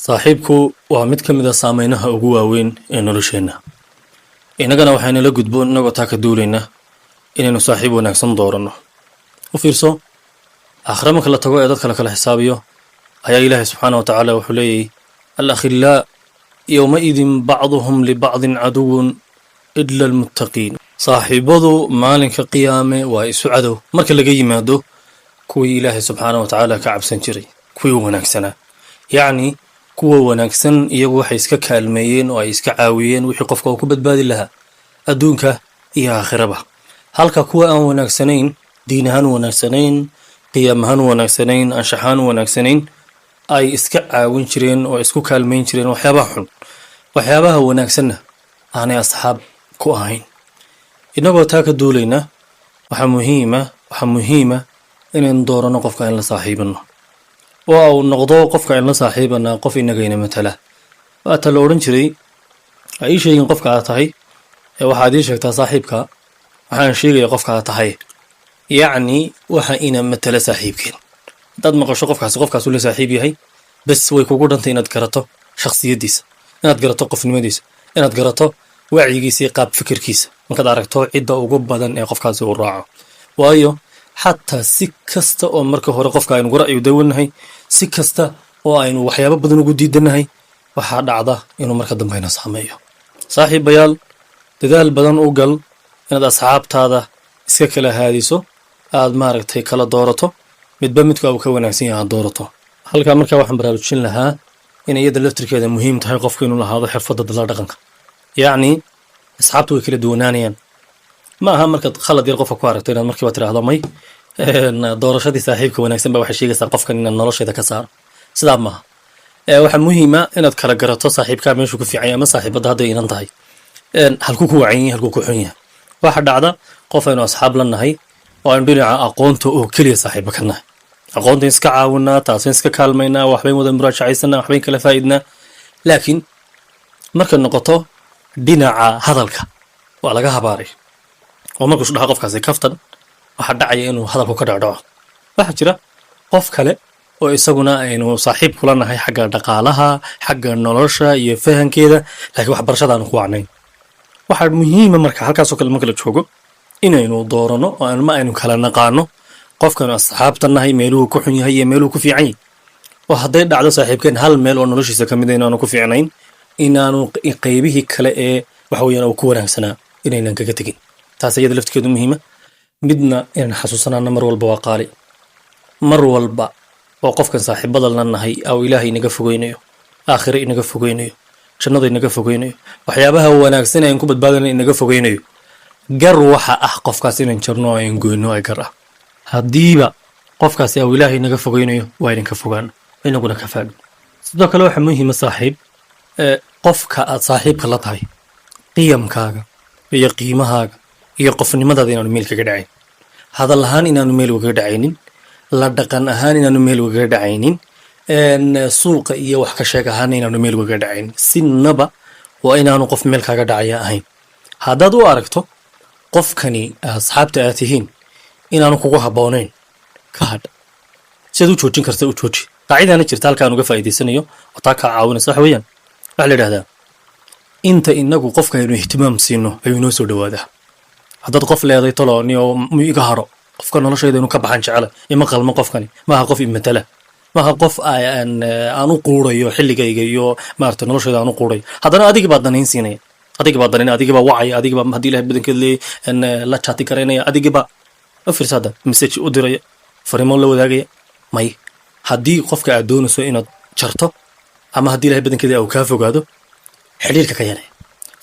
saaxiibku waa mid ka mid ah saameynaha ugu waaweyn ee nolosheenna. Innagana waxayna la gudboon inagoo taa ka duulayna inaynu saaxiib wanaagsan dooranno. U fiirso, aakhira marka la tago ee dadka la kala xisaabiyo ayaa ilaahay subxaana wa tacaala wuxuu leeyahy alakhilaa yowmaidin bacduhum libacdin caduwun ila almuttaqiin. saaxiibadu maalinka qiyaame waa isu cadow marka laga yimaado kuwii ilaahay subxaana wa tacaala ka cabsan jiray, kuwii wanaagsanaa. yacni kuwa wanaagsan iyagu waxay iska kaalmeeyeen oo ay iska caawiyeen wixii qofka uu ku badbaadi lahaa adduunka iyo aakhiraba, halka kuwa aan wanaagsanayn, diin ahaan wanaagsanayn, qiyaam ahaan wanaagsanayn, anshax ahaan wanaagsanayn, ay iska caawin jireen oo isku kaalmayn jireen waxyaabaha xun, waxyaabaha wanaagsanna aanay asxaab ku ahayn. innagoo taa ka duulayna waxaa muhiima inaynu dooranno qofka in la saaxiibano oo uu noqdo qofka in la saaxiibanaa qof inagayna matala. waata la odhan jiray ha ii sheegin qofka aad tahay ee waxaad ii sheegtaa saaxiibka, waxaan sheegaya qofka aad tahay. yacni waxa ina matala saaxiibkeen. haddaad maqasho qofkaasuu la saaxiib yahay, bes way kugu dhantay inaad garato shakhsiyaddiisa, inaad garato qofnimadiisa, inaad garato wacyigiisa iyo qaab fikirkiisa markaad aragto cidda ugu badan ee qofkaasi uu raaco. waayo xataa si kasta oo marka hore qofka aynu ra'yu dawanahay, si kasta oo aynu waxyaabo badan ugu diidanahay, waxaa dhacda inuu marka dambayna saameeyo. saaxiibayaal, dadaal badan u gal inaad asxaabtaada iska kala haadiso, aad kala doorato, midba midka uu ka wanaagsan yahay aad doorato. halkaa markaa waxaan baraarujin lahaa in iyada laftirkeeda muhiim tahay qofka inuu lahaado xirfadda dadla dhaqanka. yacni asxaabtu way kala duwanaanayaan. ma aha markaad khalad yar qofka ku aragto inaad markiiba tiraahdo may doorashadii saaxiibka wanaagsan baa waxay sheegaysaa qofkan inaad nolosheeda ka saaro. sidaa maaha. waxaa muhiima inaad kala garato saaxiibkaa meeshuu ku fiican yahay ama saaxiibadda hadday inan tahay halkuu ku wacan yahay, halkuu ku xun yahay. waxa dhacda qof aynu asxaab la nahay oo aynu dhinaca aqoonta oo keliya saaxiiba ka nahay, aqoonta iska caawinaa, taasin iska kaalmaynaa, waxbayn wada muraajacaysanaa, waxbayn kala faa'idnaa. laakiin marka noqoto dhinaca hadalka waa laga habaaray oo markuu isdhaha qofkaasi kaftan, waxaa dhacaya inuu hadalku ka dhacdhaco. waxaa jira qof kale oo isaguna aynu saaxiib kula nahay xagga dhaqaalaha, xagga nolosha iyo fahankeeda, laakiin waxbarashada aanu ku wacnayn. waxaa muhiima marka halkaasoo kale marka la joogo inaynu dooranno oo ma aynu kala naqaano qofkanu asxaabta nahay meeluhu ku xun yahay iyo meeluhu ku fiican yahay. oo hadday dhacdo saaxiibkeen hal meel oo noloshiisa ka mid a inaanu ku fiicnayn, inaanu qaybihii kale ee waxaweyaan uu ku wanaagsanaa inaynan kaga tegin. taas iyada laftirkeedu muhiima. midna inaan xasuusanaana mar walba waa qaali. mar walba oo qofkan saaxiibada la nahay aw ilaahay inaga fogeynayo, aakhire inaga fogeynayo, jannada inaga fogeynayo, waxyaabaha wanaagsan ayaan ku badbaadana inaga fogeynayo, gar waxa ah qofkaas inaan jarno oo ayaan goyno ay gar ah. haddiiba qofkaasi aw ilaahay inaga fogeynayo waa idinka fogaano, inaguna ka faagno. sidoo kale waxaa muhiima saaxiib, qofka aad saaxiibka la tahay qiyamkaaga iyo qiimahaaga iyo qofnimadaada inaanu meel kaga dhacayn, hadal ahaan inaanu meel ugaga dhacaynin, la dhaqan ahaan inaanu meel ugaga dhacaynin, suuqa iyo wax ka sheeg ahaana inaanu meel ugaga dhacaynin. sinaba waa inaanu qof meel kaaga dhacaya ahayn. haddaad u aragto qofkani asxaabta aad tihiin inaanu kugu habboonayn, ka hadha. sidaad u joojin karta u jooji. qaacidaana jirta halkaan uga faa'iidaysanayo oo taa kaa caawinaysa. waxa weeyaan waxaa la yidhahdaa inta inagu qofka aynu ihtimaam siino ayuu inoo soo dhawaadaa. haddaad qof leeday talooni oo iga haro, qofka noloshayda inuu ka baxan jecela, ima qalmo qofkani, maaha qof imatala, maaha qof aan u quurayo xilligayga iyo noloshayda aan u quurayo. haddana adigii baa danayn siinaya, adigii baa danayn, adigii baa wacaya, adigii baa haddii ilahay badankeed leeyay la chaati garaynaya, adigii baa u fiirsa hadda message u diraya, fariimo la wadaagaya. may haddii qofka aad doonayso inaad jarto ama haddii ilahay badankeeda uu kaa fogaado, xidhiirka ka yaree,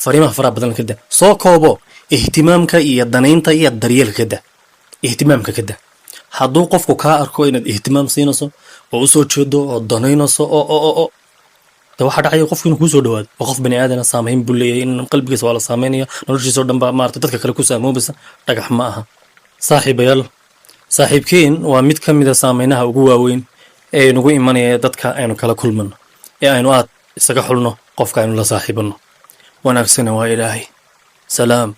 fariimaha faraha badan ka daa, soo koobo ihtimaamka iyo danaynta iyo daryeelka ka daa, ihtimaamka ka daa. hadduu qofku kaa arko inaad ihtimaam siinayso oo usoo jeedo oo danaynayso oo de waxaa dhacaya qofku inuu kuu soo dhawaado. oo qof bani aadana saamayn buu leeyahay, in qalbigiisa waa la saameynaya, noloshiisa oo dhan baa dadka kale ku saamoobaysa. dhagax ma aha. saaxiibayaal, saaxiibkeen waa mid ka mid a saameynaha ugu waaweyn ee nagu imanaya dadka aynu kala kulmano, ee aynu aad isaga xulno qofka aynu la saaxiibano. wanaagsana waa ilaahay. salaam.